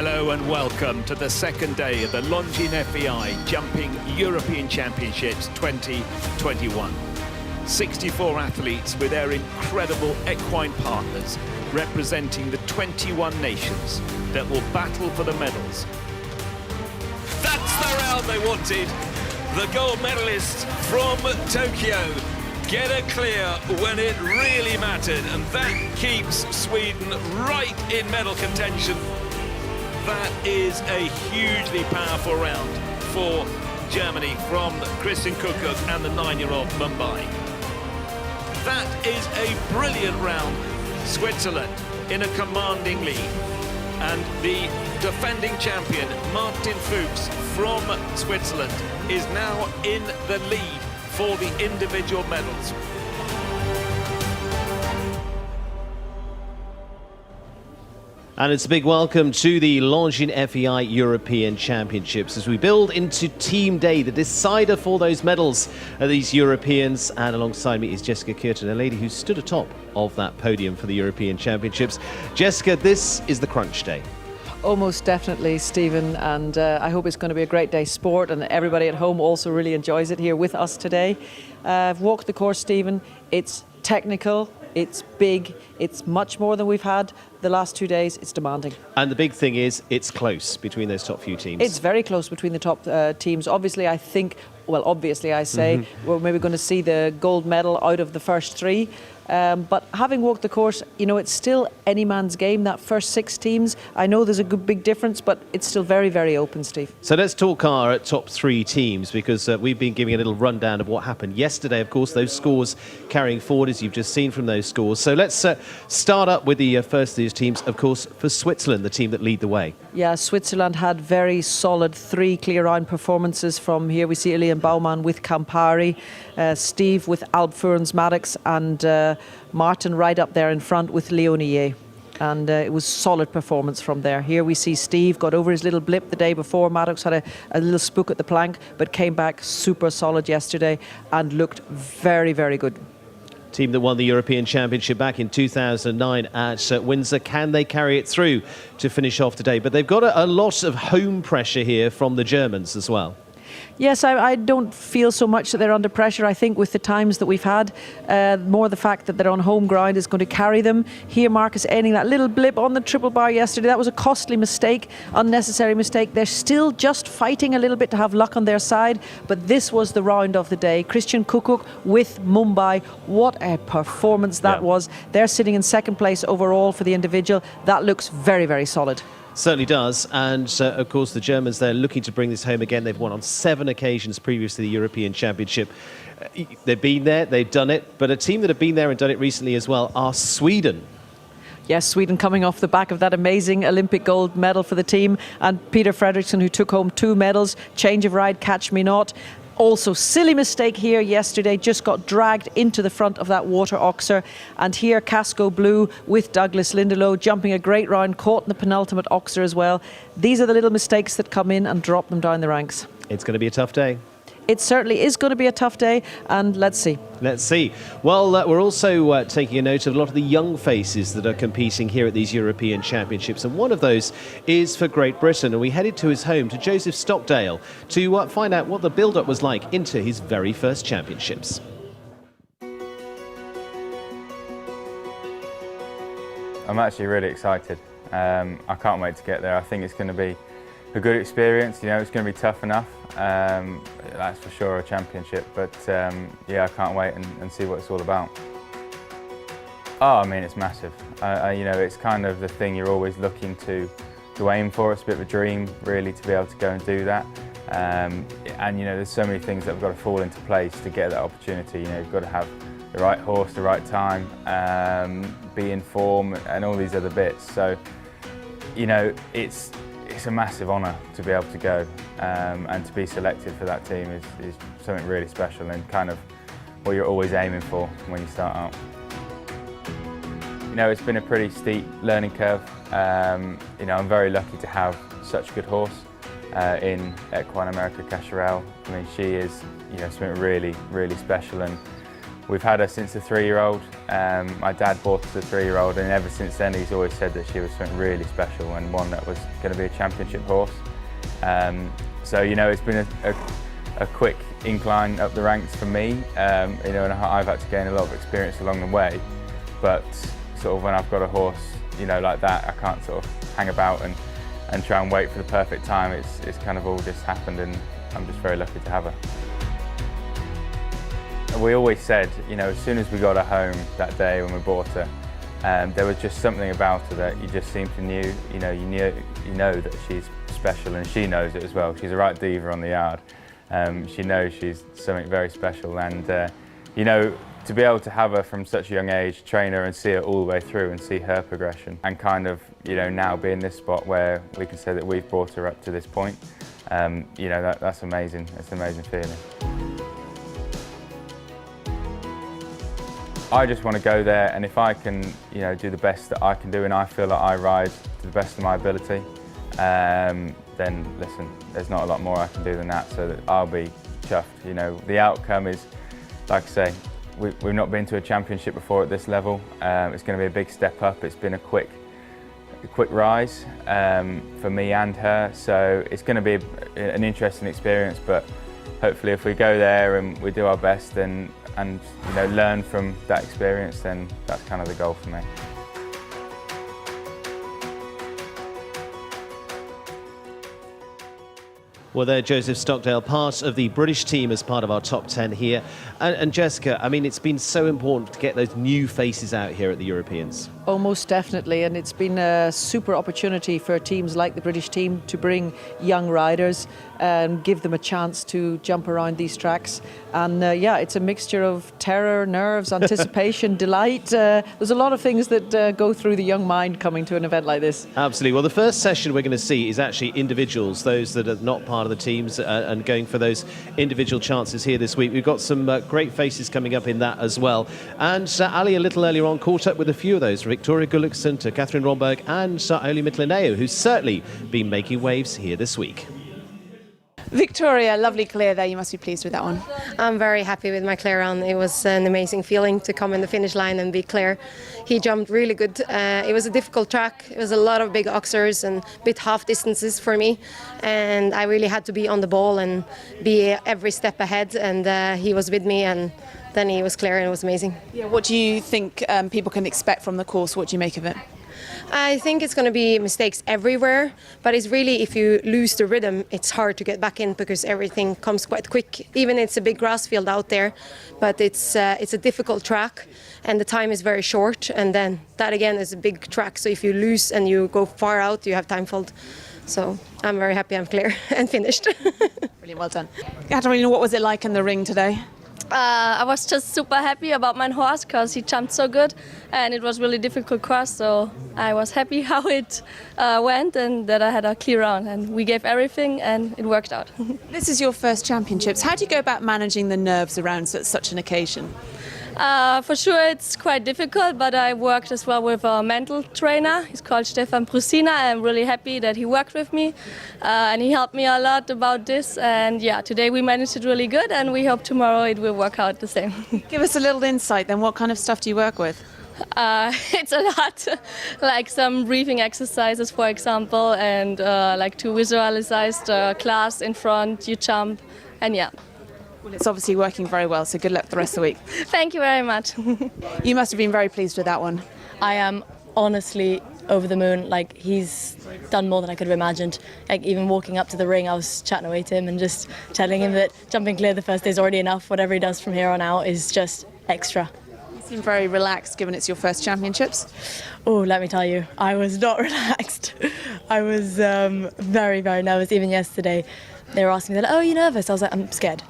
Hello and welcome to the second day of the Longines FEI Jumping European Championships 2021. 64 athletes with their incredible equine partners representing the 21 nations that will battle for the medals. That's the round they wanted. The gold medalists from Tokyo get a clear when it really mattered, and that keeps Sweden right in medal contention. That is a hugely powerful round for Germany from Christian Kuckuck and the 9-year-old Mumbai. That is a brilliant round. Switzerland in a commanding lead. And the defending champion, Martin Fuchs from Switzerland, is now in the lead for the individual medals. And it's a big welcome to the Longines FEI European Championships as we build into Team Day, the decider for those medals of these Europeans. And alongside me is Jessica Curtin, a lady who stood atop of that podium for the European Championships. Jessica, this is the crunch day. Almost definitely, Stephen, and I hope it's going to be a great day's sport, and everybody at home also really enjoys it here with us today. I've walked the course, Stephen. It's technical, it's big, it's much more than we've had the last 2 days. It's demanding. And the big thing is it's close between those top few teams. It's very close between the top teams. Obviously, I think, well, obviously I say, we're maybe going to see the gold medal out of the first three. But having walked the course, you know, it's still any man's game, that first 6 teams. I know there's a good big difference, but it's still very, very open, Steve. So let's talk our top 3 teams, because we've been giving a little rundown of what happened yesterday. Of course, those scores carrying forward, as you've just seen from those scores. So let's start up with the first of these teams, of course, for Switzerland, the team that lead the way. Yeah, Switzerland had very solid 3 clear round performances from here. We see Ilian Baumann with Campari, Steve with Alpfurns Maddox, and Martin right up there in front with Leonier. And it was solid performance from there. Here we see Steve got over his little blip the day before. Maddox had a little spook at the plank, but came back super solid yesterday and looked very, very good. Team that won the European Championship back in 2009 at Windsor. Can they carry it through to finish off today? But they've got a lot of home pressure here from the Germans as well. Yes, I don't feel so much that they're under pressure. I think with the times that we've had, more the fact that they're on home ground is going to carry them. Here, Marcus ending that little blip on the triple bar yesterday. That was a costly mistake, unnecessary mistake. They're still just fighting a little bit to have luck on their side, but this was the round of the day. Christian Kuckuck with Mumbai. What a performance that was. They're sitting in second place overall for the individual. That looks very, very solid. Certainly does, and of course the Germans, they're looking to bring this home again. They've won on 7 occasions previous to the European Championship. They've been there, they've done it, but a team that have been there and done it recently as well are Sweden. Yes, Sweden coming off the back of that amazing Olympic gold medal for the team, and Peter Fredriksson, who took home 2 medals, change of ride, catch me not. Also, silly mistake here yesterday, just got dragged into the front of that water oxer. And here, Casco Blue with Douglas Lindelof jumping a great round, caught in the penultimate oxer as well. These are the little mistakes that come in and drop them down the ranks. It's going to be a tough day. It certainly is going to be a tough day, and let's see. Let's see. Well, we're also taking a note of a lot of the young faces that are competing here at these European Championships, and one of those is for Great Britain, and we headed to his home, to Joseph Stockdale, to find out what the build-up was like into his very first championships. I'm actually really excited. I can't wait to get there. I think it's going to be a good experience. You know, it's going to be tough enough. That's for sure, a championship. But yeah, I can't wait and see what it's all about. Oh, I mean, it's massive. You know, it's kind of the thing you're always looking to aim for. It's a bit of a dream, really, to be able to go and do that. And you know, there's so many things that have got to fall into place to get that opportunity. You know, you've got to have the right horse, the right time, be in form, and all these other bits. So, you know, it's a massive honour to be able to go and to be selected for that team is something really special and kind of what you're always aiming for when you start out. You know, it's been a pretty steep learning curve. You know, I'm very lucky to have such a good horse in Equine America Cacharel. I mean, she is, you know, something really, really special, and We've had her since a 3-year-old. My dad bought us a 3-year-old, and ever since then he's always said that she was something really special and one that was going to be a championship horse. So you know, it's been a quick incline up the ranks for me. You know, and I've had to gain a lot of experience along the way. But sort of when I've got a horse, you know, like that, I can't sort of hang about and try and wait for the perfect time. It's kind of all just happened, and I'm just very lucky to have her. We always said, you know, as soon as we got her home that day when we bought her, there was just something about her that you just seemed to you know that she's special, and she knows it as well. She's a right diva on the yard. She knows she's something very special, and you know, to be able to have her from such a young age, train her and see her all the way through and see her progression, and kind of, you know, now be in this spot where we can say that we've brought her up to this point, you know, that's amazing. It's an amazing feeling. I just want to go there, and if I can, you know, do the best that I can do, and I feel that I ride to the best of my ability, then listen, there's not a lot more I can do than that, so that I'll be chuffed. You know, the outcome is, like I say, we've not been to a championship before at this level. It's going to be a big step up. It's been a quick rise for me and her, so it's going to be an interesting experience. But hopefully, if we go there and we do our best and you know, learn from that experience, then that's kind of the goal for me. Well, there, Joseph Stockdale, part of the British team as part of our top 10 here. And Jessica, I mean, it's been so important to get those new faces out here at the Europeans. Oh, most definitely, and it's been a super opportunity for teams like the British team to bring young riders and give them a chance to jump around these tracks. And yeah, it's a mixture of terror, nerves, anticipation, delight. There's a lot of things that go through the young mind coming to an event like this. Absolutely. Well, the first session we're going to see is actually individuals, those that are not part of the teams and going for those individual chances here this week. We've got some great faces coming up in that as well. And Ali, a little earlier on, caught up with a few of those, from Victoria Gullikson to Catherine Romberg and Oli Mitlineo, who's certainly been making waves here this week. Victoria, lovely clear there. You must be pleased with that one. I'm very happy with my clear run. It was an amazing feeling to come in the finish line and be clear. He jumped really good. It was a difficult track. It was a lot of big oxers and bit half distances for me. And I really had to be on the ball and be every step ahead. And he was with me, and then he was clear, and it was amazing. Yeah, what do you think people can expect from the course? What do you make of it? I think it's going to be mistakes everywhere, but it's really, if you lose the rhythm, it's hard to get back in because everything comes quite quick. Even it's a big grass field out there, but it's a difficult track and the time is very short, and then that again is a big track, so if you lose and you go far out, you have time fault. So I'm very happy I'm clear and finished. Brilliant, well done. Katarina, what was it like in the ring today? I was just super happy about my horse because he jumped so good, and it was really difficult course, so I was happy how it went and that I had a clear round, and we gave everything and it worked out. This is your first championships. How do you go about managing the nerves around such an occasion? For sure it's quite difficult, but I worked as well with a mental trainer. He's called Stefan Brusina. I'm really happy that he worked with me and he helped me a lot about this, and yeah, today we managed it really good and we hope tomorrow it will work out the same. Give us a little insight then. What kind of stuff do you work with? It's a lot, like some breathing exercises, for example, and like to visualize the class in front, you jump, and yeah. Well, it's obviously working very well, so good luck the rest of the week. Thank you very much. You must have been very pleased with that one. I am honestly over the moon. Like, he's done more than I could have imagined. Like, even walking up to the ring, I was chatting away to him and just telling him that jumping clear the first day is already enough. Whatever he does from here on out is just extra. You seem very relaxed, given it's your first championships. Oh, let me tell you, I was not relaxed. I was very, very nervous. Even yesterday, they were asking me, that, "Oh, are you nervous?" I was like, "I'm scared."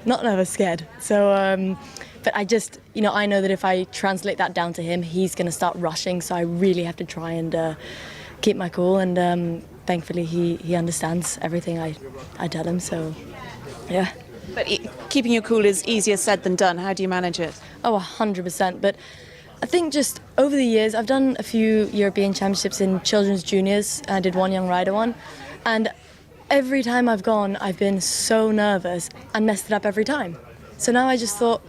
Not nervous, scared. So, but I just, you know, I know that if I translate that down to him, he's going to start rushing. So I really have to try and keep my cool. And thankfully, he understands everything I tell him. So, yeah. But keeping your cool is easier said than done. How do you manage it? Oh, 100%. But I think just over the years, I've done a few European championships in children's juniors. I did one young rider one, and every time I've gone, I've been so nervous and messed it up every time. So now I just thought,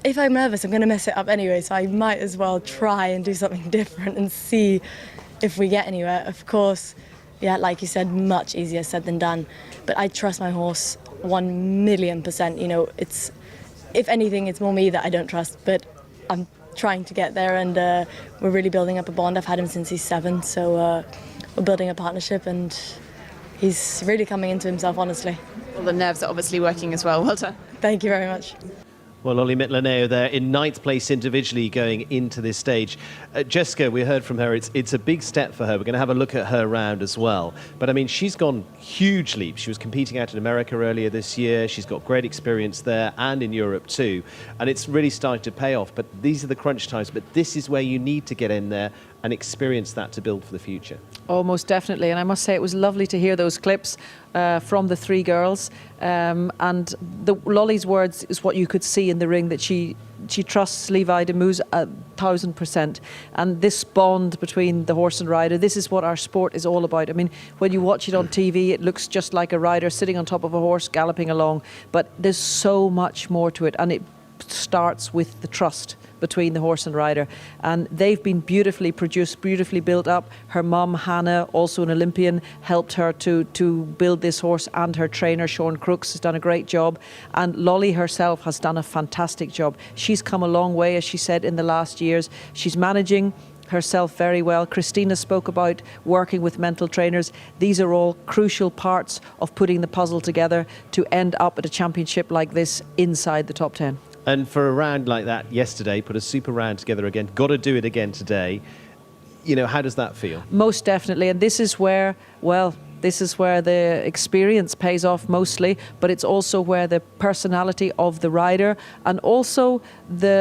if I'm nervous, I'm going to mess it up anyway, so I might as well try and do something different and see if we get anywhere. Of course, yeah, like you said, much easier said than done, but I trust my horse 1,000,000%. You know, it's, if anything, it's more me that I don't trust, but I'm trying to get there, and we're really building up a bond. I've had him since he's 7, so we're building a partnership, and he's really coming into himself, honestly. Well, the nerves are obviously working as well. Well done. Thank you very much. Well, Lolly Mitlaneo there in 9th place individually going into this stage. Jessica, we heard from her, it's a big step for her. We're going to have a look at her round as well. But I mean, she's gone huge leaps. She was competing out in America earlier this year. She's got great experience there and in Europe too. And it's really starting to pay off. But these are the crunch times. But this is where you need to get in there and experience that to build for the future. Oh, most definitely. And I must say it was lovely to hear those clips from the 3 girls. And Lolly's words is what you could see in the ring, that she trusts Levi de Moos 1,000%. And this bond between the horse and rider, this is what our sport is all about. I mean, when you watch it on TV, it looks just like a rider sitting on top of a horse galloping along. But there's so much more to it. And it starts with the trust between the horse and rider, and they've been beautifully produced, beautifully built up. Her mum Hannah, also an Olympian, helped her to build this horse, and her trainer Sean Crooks has done a great job, and Lolly herself has done a fantastic job. She's come a long way, as she said, in the last years. She's managing herself very well. Christina spoke about working with mental trainers. These are all crucial parts of putting the puzzle together to end up at a championship like this inside the top 10. And for a round like that yesterday, put a super round together again, got to do it again today. You know, how does that feel? Most definitely. And this is where, well, this is where the experience pays off mostly, but it's also where the personality of the rider, and also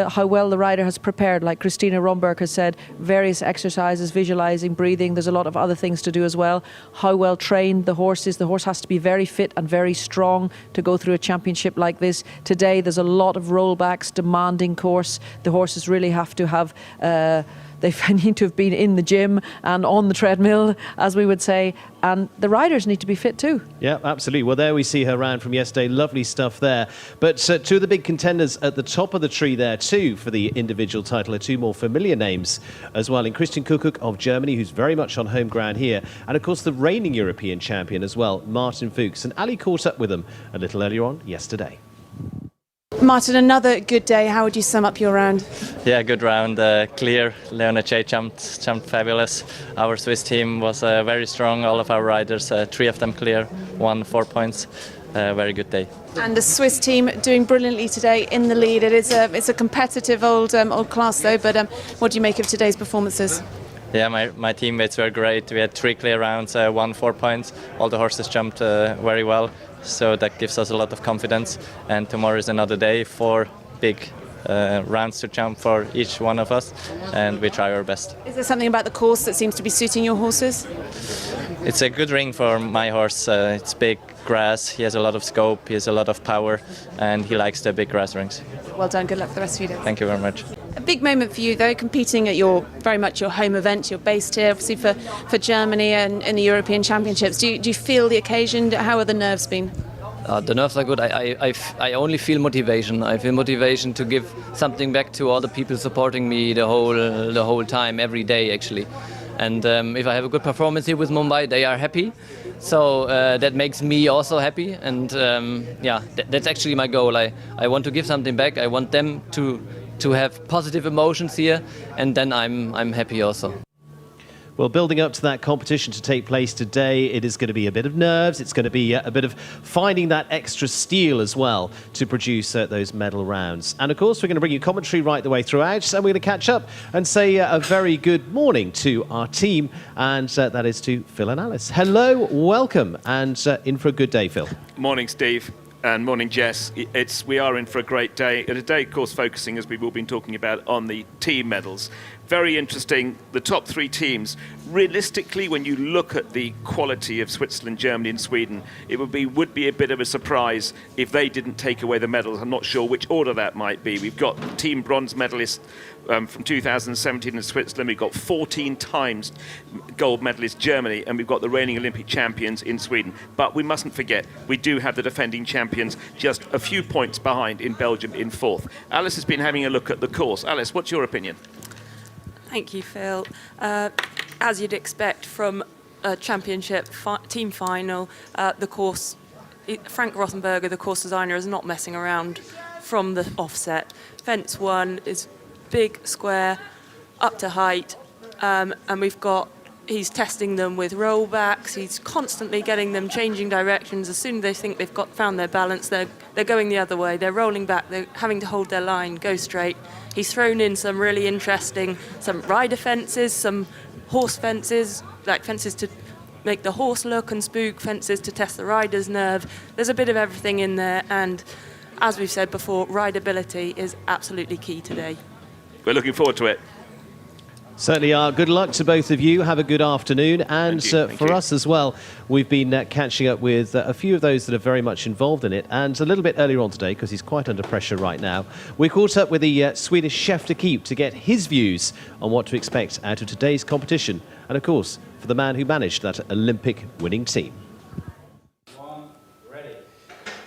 how well the rider has prepared. Like Christina Romberg has said, various exercises, visualizing, breathing. There's a lot of other things to do as well. How well trained the horse is. The horse has to be very fit and very strong to go through a championship like this. Today, there's a lot of rollbacks, demanding course. The horses really have to have they need to have been in the gym and on the treadmill, as we would say, and the riders need to be fit too. Yeah, absolutely. Well, there we see her round from yesterday. Lovely stuff there. But 2 of the big contenders at the top of the tree there too for the individual title are 2 more familiar names as well, in Christian Kuckuck of Germany, who's very much on home ground here, and of course the reigning European champion as well, Martin Fuchs. And Ali caught up with them a little earlier on yesterday. Martin, another good day. How would you sum up your round? Yeah, good round. Clear. Leonard J jumped fabulous. Our Swiss team was very strong. All of our riders, 3 of them clear, 1 4 points. Very good day. And the Swiss team doing brilliantly today in the lead. It's a competitive old class though. But what do you make of today's performances? Yeah, my teammates were great. We had 3 clear rounds, 1 4 points. All the horses jumped very well. So that gives us a lot of confidence, and tomorrow is another day, 4 big rounds to jump for each one of us, and we try our best. Is there something about the course that seems to be suiting your horses? It's a good ring for my horse. It's big grass, he has a lot of scope, he has a lot of power, and he likes the big grass rings. Well done, good luck for the rest of your day. Thank you very much. A big moment for you though, competing at very much your home event. You're based here obviously for Germany and in the European Championships. Do you feel the occasion? How are the nerves been? The nerves are good. I only feel motivation. I feel motivation to give something back to all the people supporting me the whole time, every day actually. And if I have a good performance here with Mumbai, they are happy. So that makes me also happy. And yeah, that's actually my goal. I want to give something back. I want them to have positive emotions here, and then I'm happy also. Well, building up to that competition to take place today, it is going to be a bit of nerves. It's going to be a bit of finding that extra steel as well to produce those medal rounds. And of course, we're going to bring you commentary right the way throughout, and we're going to catch up and say a very good morning to our team, and that is to Phil and Alice. Hello, welcome, and in for a good day, Phil. Morning, Steve. And morning, Jess. We are in for a great day. And a day, of course, focusing, as we've all been talking about, on the team medals. Very interesting. The top 3 teams. Realistically, when you look at the quality of Switzerland, Germany and Sweden, it would be a bit of a surprise if they didn't take away the medals. I'm not sure which order that might be. We've got the team bronze medalist from 2017 in Switzerland. We've got 14 times gold medalist Germany, and we've got the reigning Olympic champions in Sweden. But we mustn't forget, we do have the defending champion champions, just a few points behind in Belgium in fourth. Alice has been having a look at the course. Alice, what's your opinion? Thank you, Phil. As you'd expect from a championship team final, the course, Frank Rothenberger, the course designer, is not messing around from the offset. Fence 1 is big, square, up to height, and he's testing them with rollbacks. He's constantly getting them changing directions. As soon as they think they've found their balance, they're going the other way. They're rolling back. They're having to hold their line, go straight. He's thrown in some really interesting, some rider fences, some horse fences, like fences to make the horse look and spook, fences to test the rider's nerve. There's a bit of everything in there, and as we've said before, rideability is absolutely key today. We're looking forward to it. Certainly are. Good luck to both of you. Have a good afternoon. And for us as well, we've been catching up with a few of those that are very much involved in it. And a little bit earlier on today, because he's quite under pressure right now, we caught up with the Swedish chef de keep to get his views on what to expect out of today's competition. And of course, for the man who managed that Olympic winning team.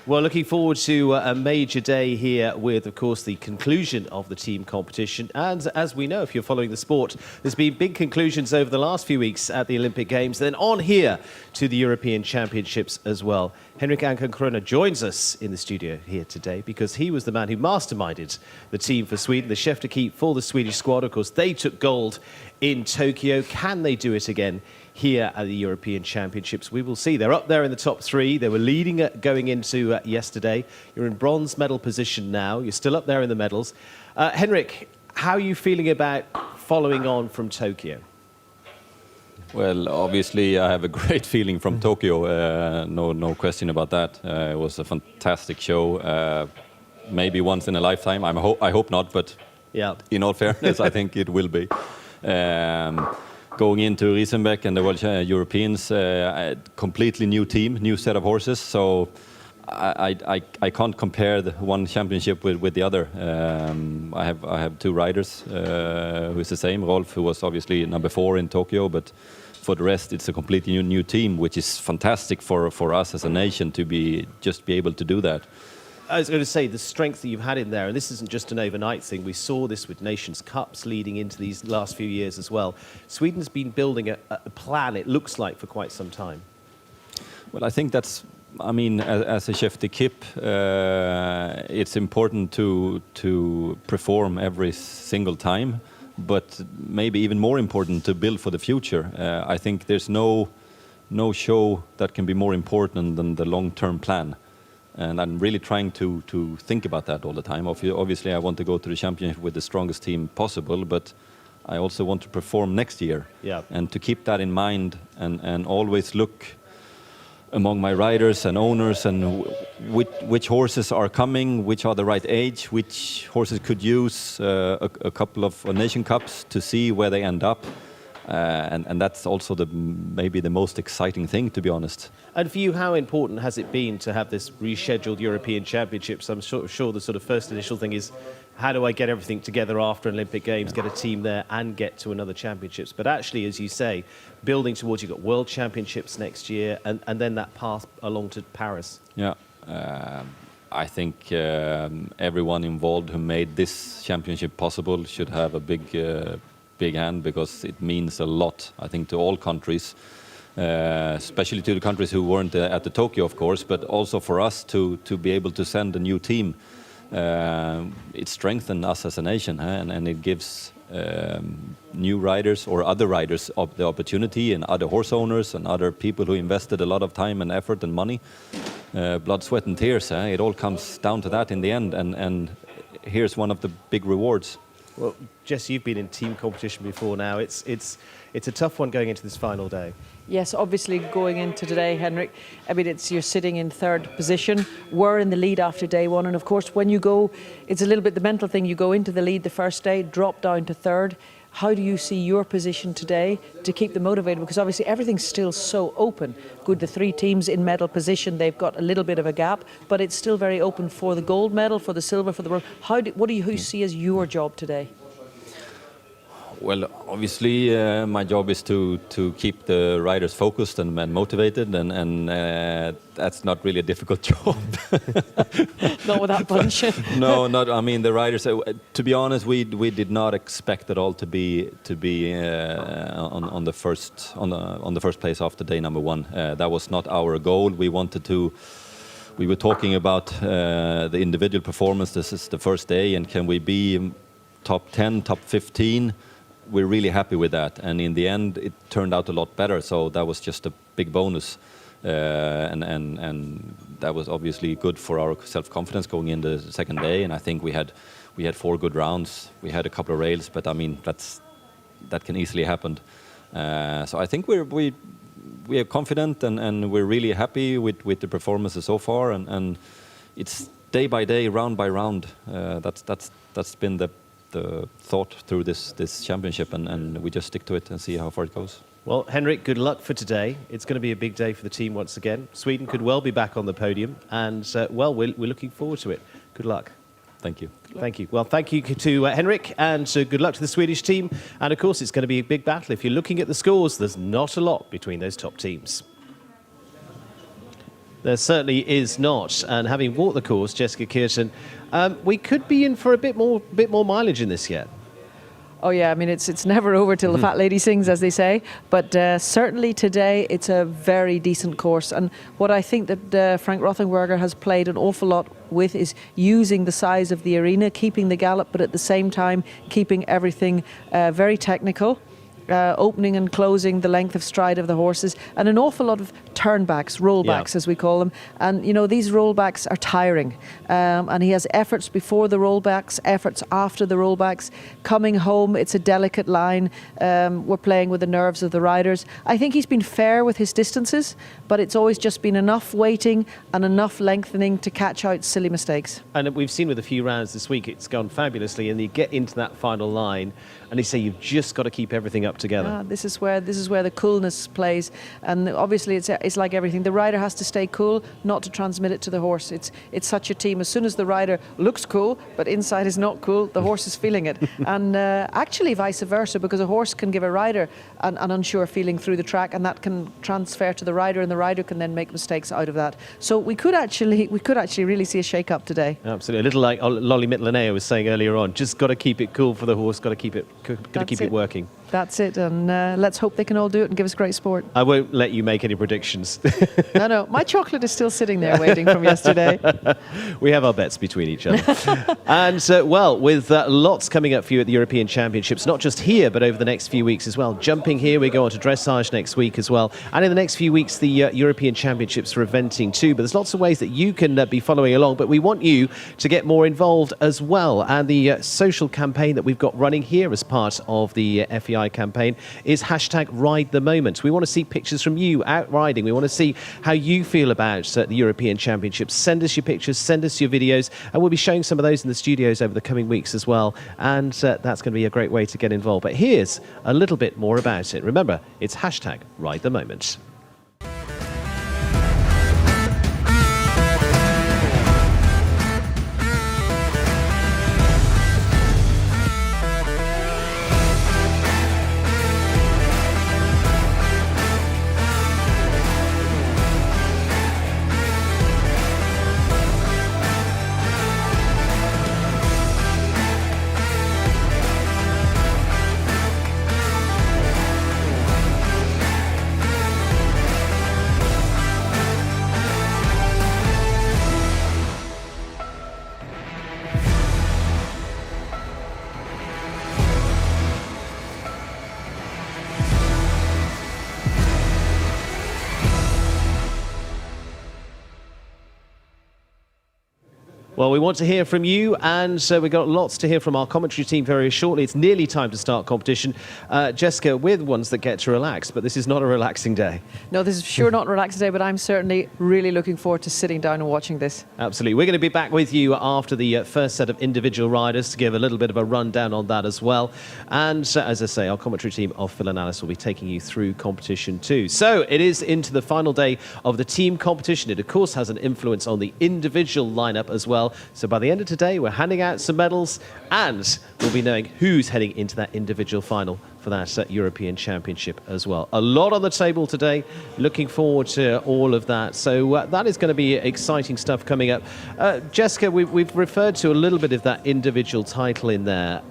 Well, looking forward to a major day here with, of course, the conclusion of the team competition. And as we know, if you're following the sport, there's been big conclusions over the last few weeks at the Olympic Games, then on here to the European Championships as well. Henrik Ankan-Krona joins us in the studio here today because he was the man who masterminded the team for Sweden, the chef de keep for the Swedish squad. Of course, they took gold in Tokyo. Can they do it again here at the European Championships? We will see. They're up there in the top 3. They were leading going into yesterday. You're in bronze medal position now. You're still up there in the medals. Henrik, how are you feeling about following on from Tokyo? Well, obviously I have a great feeling from Tokyo. No question about that. It was a fantastic show. Maybe once in a lifetime. I hope not, but yeah. In all fairness, I think it will be. Going into Riesenbeck and the World Europeans, a completely new team, new set of horses. So I can't compare the one championship with the other. I have 2 riders who is the same. Rolf, who was obviously number 4 in Tokyo, but for the rest, it's a completely new team, which is fantastic for us as a nation to be able to do that. I was going to say, the strength that you've had in there, and this isn't just an overnight thing. We saw this with Nations Cups leading into these last few years as well. Sweden's been building a plan, it looks like, for quite some time. Well, I think that's, I mean, as a chef de keep, it's important to perform every single time, but maybe even more important to build for the future. I think there's no show that can be more important than the long-term plan. And I'm really trying to think about that all the time. Obviously, I want to go to the championship with the strongest team possible, but I also want to perform next year. Yeah. And to keep that in mind and always look among my riders and owners and which horses are coming, which are the right age, which horses could use a couple of Nation Cups to see where they end up. And that's also maybe the most exciting thing, to be honest. And for you, how important has it been to have this rescheduled European Championships? I'm sure the sort of first initial thing is, how do I get everything together after Olympic Games, get a team there and get to another Championships? But actually, as you say, building towards, you've got World Championships next year and then that path along to Paris. Yeah. I think everyone involved who made this championship possible should have a big hand, because it means a lot, I think, to all countries, especially to the countries who weren't at the Tokyo, of course, but also for us to be able to send a new team. It strengthens us as a nation, and it gives new riders or other riders the opportunity, and other horse owners and other people who invested a lot of time and effort and money, blood, sweat and tears. It all comes down to that in the end, and here's one of the big rewards. Well, Jess, you've been in team competition before now. It's a tough one going into this final day. Yes, obviously going into today, Henrik, I mean, you're sitting in 3rd position. We're in the lead after day 1. And of course, when you go, it's a little bit the mental thing. You go into the lead the first day, drop down to 3rd. How do you see your position today to keep them motivated? Because obviously everything's still so open. Good, the 3 teams in medal position, they've got a little bit of a gap, but it's still very open for the gold medal, for the silver, for the bronze. What do you see as your job today? Well, obviously, my job is to keep the riders focused and motivated, and that's not really a difficult job. Not with that bunch. No, not. I mean, the riders. To be honest, we did not expect at all to be on the first place after day number 1. That was not our goal. We wanted to. We were talking about the individual performance. This is the first day, and can we be top 10, top 15? We're really happy with that, and in the end, it turned out a lot better. So that was just a big bonus, and that was obviously good for our self-confidence going into the second day. And I think we had 4 good rounds. We had a couple of rails, but I mean that can easily happen. So I think we are confident, and we're really happy with the performances so far. And it's day by day, round by round. That's been the thought through this championship, and we just stick to it and see how far it goes. Well, Henrik, good luck for today. It's going to be a big day for the team once again. Sweden could well be back on the podium, and well, we're looking forward to it. Good luck. Thank you. Thank you. Well, thank you to Henrik, and good luck to the Swedish team. And of course, it's going to be a big battle. If you're looking at the scores, there's not a lot between those top teams. There certainly is not. And having walked the course, Jessica Kirsten, we could be in for a bit more mileage in this yet. Oh yeah, I mean it's never over till the fat lady sings, as they say. But certainly today it's a very decent course, and what I think that Frank Rothenberger has played an awful lot with is using the size of the arena, keeping the gallop, but at the same time keeping everything very technical. Opening and closing the length of stride of the horses, and an awful lot of turnbacks, rollbacks as we call them. And you know, these rollbacks are tiring, and he has efforts before the rollbacks, efforts after the rollbacks. Coming home, it's a delicate line. We're playing with the nerves of the riders. I think he's been fair with his distances, but it's always just been enough waiting and enough lengthening to catch out silly mistakes. And we've seen with a few rounds this week, it's gone fabulously, and you get into that final line and they say you've just got to keep everything up together. This is where the coolness plays, and obviously it's like everything. The rider has to stay cool, not to transmit it to the horse. It's such a team. As soon as the rider looks cool, but inside is not cool, the horse is feeling it. And actually vice versa, because a horse can give a rider an unsure feeling through the track, and that can transfer to the rider, and the rider can then make mistakes out of that. So we could actually really see a shake-up today. Absolutely, a little like Lolly Mitlanea was saying earlier on. Just got to keep it cool for the horse. Got to keep it working. That's it, and let's hope they can all do it and give us great sport. I won't let you make any predictions. No, my chocolate is still sitting there waiting from yesterday. We have our bets between each other. And well, with lots coming up for you at the European Championships, not just here, but over the next few weeks as well. Jumping here, we go on to dressage next week as well. And in the next few weeks, the European Championships for eventing too. But there's lots of ways that you can be following along, but we want you to get more involved as well. And the social campaign that we've got running here as part of the FEI campaign is #RideTheMoment. We want to see pictures from you out riding. We want to see how you feel about the European Championships. Send us your pictures, send us your videos, and we'll be showing some of those in the studios over the coming weeks as well. And that's going to be a great way to get involved. But here's a little bit more about it. Remember, it's #RideTheMoment. Well, we want to hear from you, and we've got lots to hear from our commentary team very shortly. It's nearly time to start competition. Jessica, we're the ones that get to relax, but this is not a relaxing day. No, this is sure not a relaxing day, but I'm certainly really looking forward to sitting down and watching this. Absolutely. We're going to be back with you after the first set of individual riders to give a little bit of a rundown on that as well. And as I say, our commentary team of Phil and Alice will be taking you through competition too. So it is into the final day of the team competition. It, of course, has an influence on the individual lineup as well. well. So by the end of today, we're handing out some medals, and we'll be knowing who's heading into that individual final for that European Championship as well. A lot on the table today. Looking forward to all of that. So that is going to be exciting stuff coming up. Jessica, we've referred to a little bit of that individual title in there.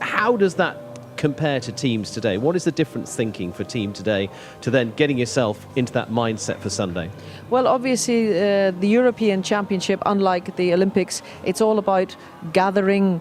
How does that compare to teams today? What is the difference thinking for team today to then getting yourself into that mindset for Sunday? Well, obviously, the European Championship, unlike the Olympics, it's all about gathering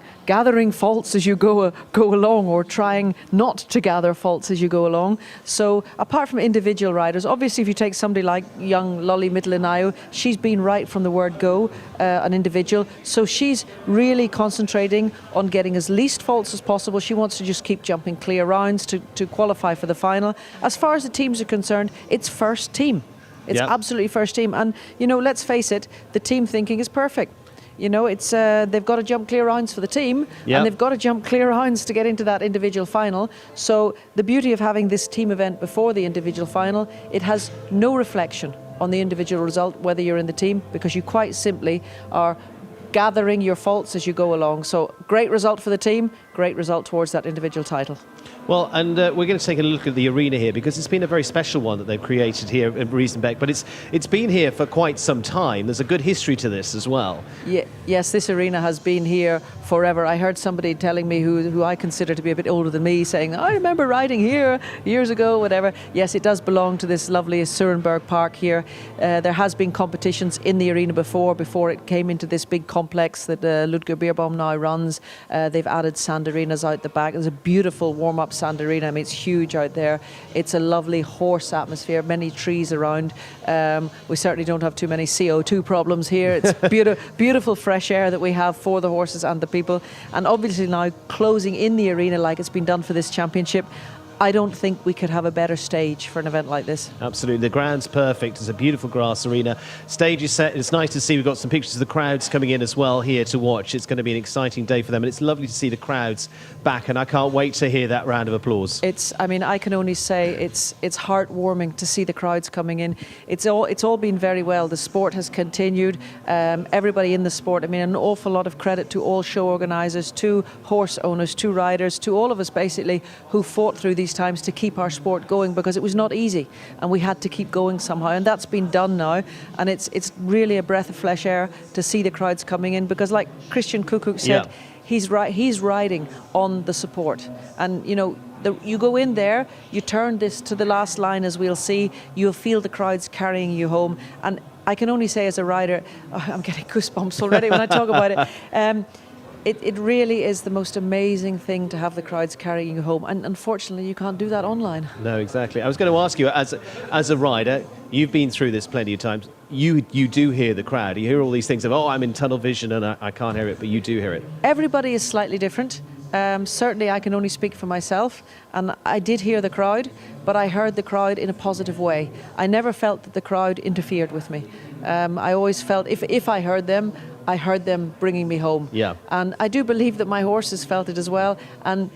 faults as you go along, or trying not to gather faults as you go along. So apart from individual riders, obviously if you take somebody like young Lolly Mittelinayo, she's been right from the word go, an individual. So she's really concentrating on getting as least faults as possible. She wants to just keep jumping clear rounds to qualify for the final. As far as the teams are concerned, it's first team. It's absolutely first team. And, let's face it, the team thinking is perfect. It's they've got to jump clear rounds for the team, and they've got to jump clear rounds to get into that individual final. So the beauty of having this team event before the individual final, it has no reflection on the individual result, whether you're in the team, because you quite simply are gathering your faults as you go along. So great result for the team, great result towards that individual title. Well, and we're going to take a look at the arena here, because it's been a very special one that they've created here in Riesenbeck, but it's been here for quite some time. There's a good history to this as well. Yes, this arena has been here forever. I heard somebody telling me who I consider to be a bit older than me saying, I remember riding here years ago, whatever. Yes, it does belong to this lovely Surenberg Park here. There has been competitions in the arena before it came into this big complex that Ludger Beerbaum now runs. They've added sand arenas out the back. There's a beautiful warm-up sand arena. I mean, it's huge out there. It's a lovely horse atmosphere, many trees around. We certainly don't have too many CO2 problems here. It's beautiful fresh air that we have for the horses and the people. And obviously now closing in the arena like it's been done for this championship, I don't think we could have a better stage for an event like this. Absolutely. The ground's perfect. It's a beautiful grass arena. Stage is set. It's nice to see we've got some pictures of the crowds coming in as well here to watch. It's going to be an exciting day for them, and it's lovely to see the crowds back, and I can't wait to hear that round of applause. I can only say it's heartwarming to see the crowds coming in. It's all been very well. The sport has continued. Everybody in the sport, an awful lot of credit to all show organisers, to horse owners, to riders, to all of us basically who fought through these times to keep our sport going, because it was not easy and we had to keep going somehow, and that's been done now, and it's really a breath of fresh air to see the crowds coming in, because like Christian Kukuk said, he's riding on the support, and you go in there, you turn this to the last line, as we'll see, you'll feel the crowds carrying you home. And I can only say as a rider, I'm getting goosebumps already when I talk about it. It really is the most amazing thing to have the crowds carrying you home, and unfortunately you can't do that online. No, exactly. I was going to ask you, as a rider, you've been through this plenty of times. You do hear the crowd. You hear all these things of, I'm in tunnel vision and I can't hear it, but you do hear it. Everybody is slightly different. Certainly I can only speak for myself, and I did hear the crowd, but I heard the crowd in a positive way. I never felt that the crowd interfered with me. I always felt if I heard them, I heard them bringing me home. Yeah. And I do believe that my horses felt it as well. And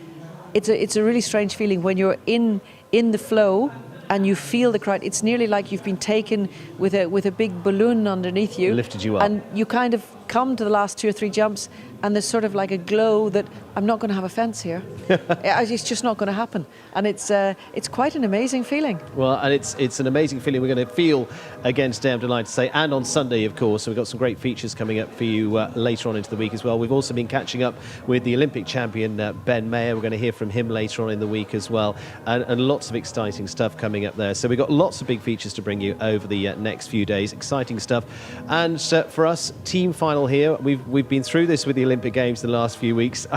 it's a really strange feeling when you're in the flow and you feel the crowd. It's nearly like you've been taken with a big balloon underneath you. Lifted you up. And you kind of come to the last 2 or 3 jumps, and there's sort of like a glow that I'm not going to have a fence here. It's just not going to happen. And it's quite an amazing feeling. Well, and it's an amazing feeling we're going to feel again today, I'm delighted to say, and on Sunday, of course. So we've got some great features coming up for you later on into the week as well. We've also been catching up with the Olympic champion, Ben Mayer. We're going to hear from him later on in the week as well. And lots of exciting stuff coming up there. So we've got lots of big features to bring you over the next few days. Exciting stuff. And for us, team final here. We've been through this with the Olympic Games the last few weeks.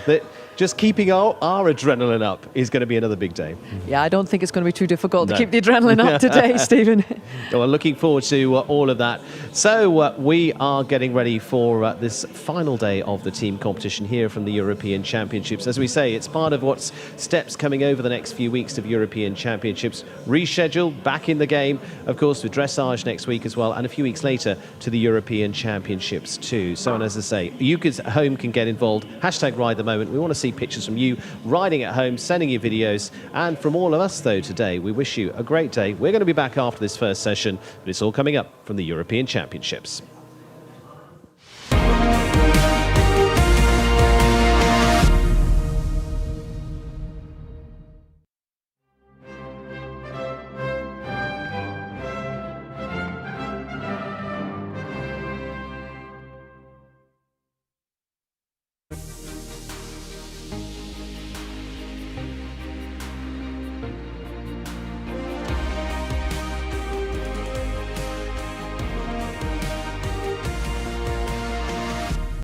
That just keeping our adrenaline up is going to be another big day. Yeah, I don't think it's going to be too difficult to keep the adrenaline up today, Stephen. Well, looking forward to all of that. So we are getting ready for this final day of the team competition here from the European Championships. As we say, it's part of what's steps coming over the next few weeks of European Championships. Rescheduled, back in the game, of course, with dressage next week as well, and a few weeks later to the European Championships too. So, and as I say, you at home can get involved. Hashtag Ride the Moment. We want to see pictures from you riding at home, sending you videos, and from all of us though today, we wish you a great day. We're going to be back after this first session, but it's all coming up from the European Championships.